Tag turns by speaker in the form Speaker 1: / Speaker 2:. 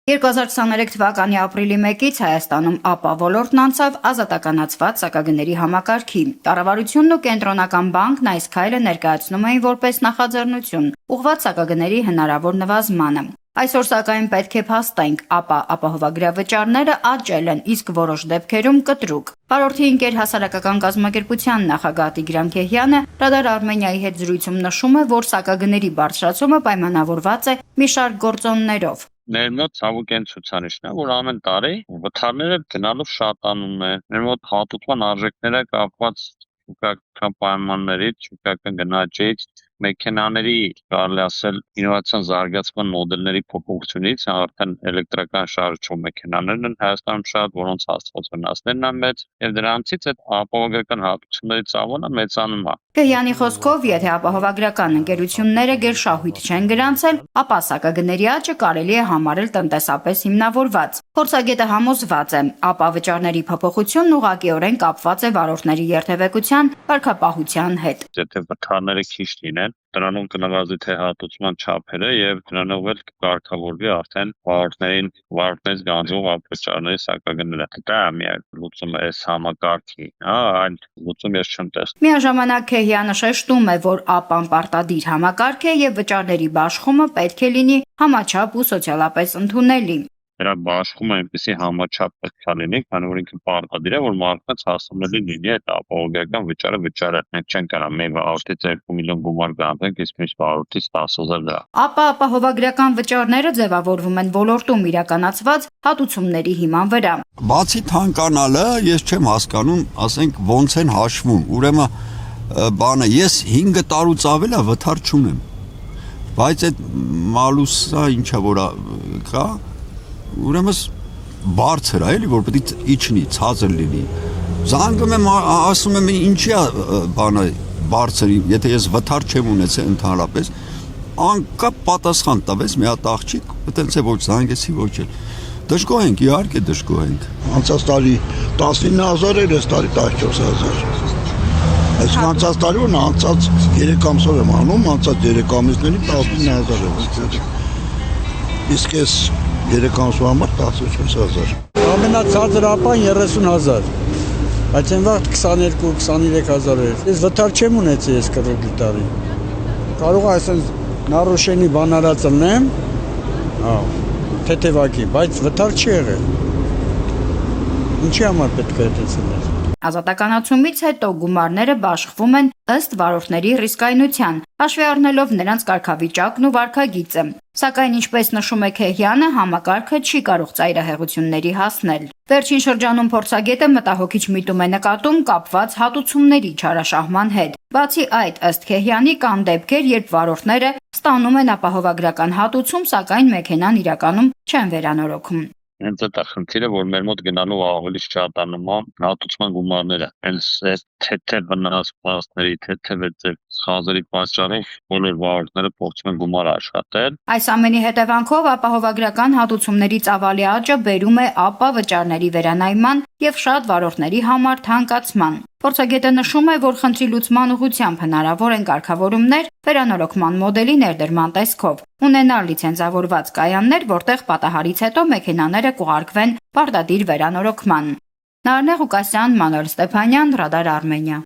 Speaker 1: 2023 թվականի ապրիլի 1-ից Հայաստանում ԱՊԱ ոլորտն անցավ ազատականացված սակագների համակարգի։ Կառավարությունն ու Կենտրոնական բանկն այս քայլը ներկայացնում էին որպես նախաձեռնություն, ուղղված սակագների հնարավոր նվազմանը։ Այսօր սակայն պետք է փաստենք, ԱՊԱ ապահովագրավճարները աճել են, իսկ որոշ դեպքերում կտրուկ։ Վարորդի ընկեր հասարակական կազմակերպության նախագահ Տիգրան Քեհյանը Ռադար Արմենիայի հետ զրույցում նշում է, որ սակագների բարձրացումը պայմանավորված է մի շարք գործոններով։
Speaker 2: Մեր մոտ ցավոք այն ցուցանիշն է, որ ամեն տարի վթարները գնալով շատանում է։ Մեր մոտ հատուցման արժեքները կապված շուկայական պայմաններից, շուկայական գնաճից, մեքենաների, կարելի ասել, ինովացիոն զարգացման մոդելների փոփոխությունից, արդեն էլեկտրական շարժիչով մեքենաներն են Հայաստանում շատ, որոնց հաստատված վնասներն են մեծ, եւ դրանցից այդ ապահովագրական հատուցումների ծավալը մեծանում է։
Speaker 1: Քեհյանի խոսքով, եթե ապահովագրական ընկերությունները գերշահույթ չեն գրանցել, ապա սակագների աճը կարելի է համարել տնտեսապես հիմնավորված։ Փորձագետը համոզված է, ԱՊԱ վճարների փոփոխությունն ուղղակիորեն կապված է վարորդների երթևեկության կարգապահության հետ։
Speaker 2: Եթե վթարները քիչ լինեն, դրանով կնվազի թե հատուցման չափերը եւ դրանով էլ կարգավորվի արդեն վարորդներից գանձող ապվճարների սակագները։ Դա է միայն լուծումը այս համակարգի, այլ լուծում ես չեմ տեսնում։
Speaker 1: Միաժամանակ Քեհյանը շեշտում է, որ ԱՊԱ-ն պարտադիր համակարգ է եւ վճարների բաշխումը պետք է լինի համաչափ ու սոցիալապես ընդունելի։
Speaker 2: Դրա բաշխումը այնպեսի համաչափ պետք է լինի, քանի որ ինքը պարտադիր է, որ մարդկանց հասանելի լինի այդ ապահովագրական վճարը վճարել։ Մենք չենք կարող մի վարորդից 2 միլիոն գումար գրանցենք, իսկ մյուս վարորդից 10,000 դրամ։
Speaker 1: ԱՊԱ ապահովագրական վճարները ձևավորվում են ոլորտում իրականացված հատուցումների հիման վրա։
Speaker 3: Բացի թանկանալը, ես չեմ հասկանում, ասենք ոնց են հաշվում։ Ուրեմն բանը ես 5 տարուց ավել է վթար չունեմ։ Բայց այդ մալուսա ինչա որ կա, ուրեմն բարձր է, էլի, որ պետք է իջնի, ցածր լինի։ Զանգում եմ, ասում եմ, ինչի է բանը բարձր, եթե ես վթար չեմ ունեցել ընդհանրապես, անկապ պատասխան տվեց մի հատ աղջիկ, այտենց է ոչ զանգեցի, ոչ էլ։ Դժգոհ ենք, իհարկե դժգոհ ենք։
Speaker 4: Անցած տարի 19,000 էր, այս տարի 14,000։ Այսինքն անցած տարի որ անցած 3 ամսով եմ անում, անցած 3 ամիսների 19,000 է։ Իսկ այս 3 ամսվա համար 14,000։
Speaker 5: Ամենացածր ԱՊԱ-ն 30,000, բայց այն վաղ 22-23,000 էր։ Ես վթար չեմ ունեցել ես կրոջի տարի։ Կարող է այսպես նարոշենի բանարած լնեմ, թեթևակի, բայց վթար չի եղել։ Ինչի համար պետք է այդպես լիներ։
Speaker 1: Ազատականացումից հետո գումարները բաշխվում են ըստ վարորդների ռիսկայնության, հաշվի առնելով նրանց կարգավիճակն ու վարքագիծը։ Սակայն ինչպես նշում է Քեհյանը, համակարգը չի կարող ծայրահեղությունների հասնել։ Վերջին շրջանում փորձագետը մտահոգիչ միտում է նկատում կապված հատուցումների չարաշահման հետ։ Բացի այդ, ըստ Քեհյանի, կան դեպքեր, երբ վարորդները ստանում են ապահովագրական հատուցում, սակայն մեքենան իրականում չեն վերանորոգում։
Speaker 2: Հենց այդ է խնդիրը, որ մեր մոտ գնալով ավելի շատանում է հատուցման գումարները։ Հենց այս թեթև վնասվածքների, թեթև խազերի պատճառով բոլոր վարորդները փորձում են գումար աշխատել։
Speaker 1: Այս ամենի հետևանքով ապահովագրական հատուցումների ծավալի աճը բերում է ԱՊԱ վճարների վերանայման եւ շատ վարորդների համար թանկացման։ Փորձագետը նշում է, որ խնդրի լուծման ուղղությամբ հնարավոր են կարգավորումներ վերանորոգման մոդելի ներդրման տեսքով, ունենալ լիցենզավորված կայաններ, որտեղ պատահարից հետո մեքենաները կուղարկվեն պարտադիր վերանորոգման։ Նարնե Ղուկասյան, Մանուել Ստեփանյան, Ռադար Արմենիա։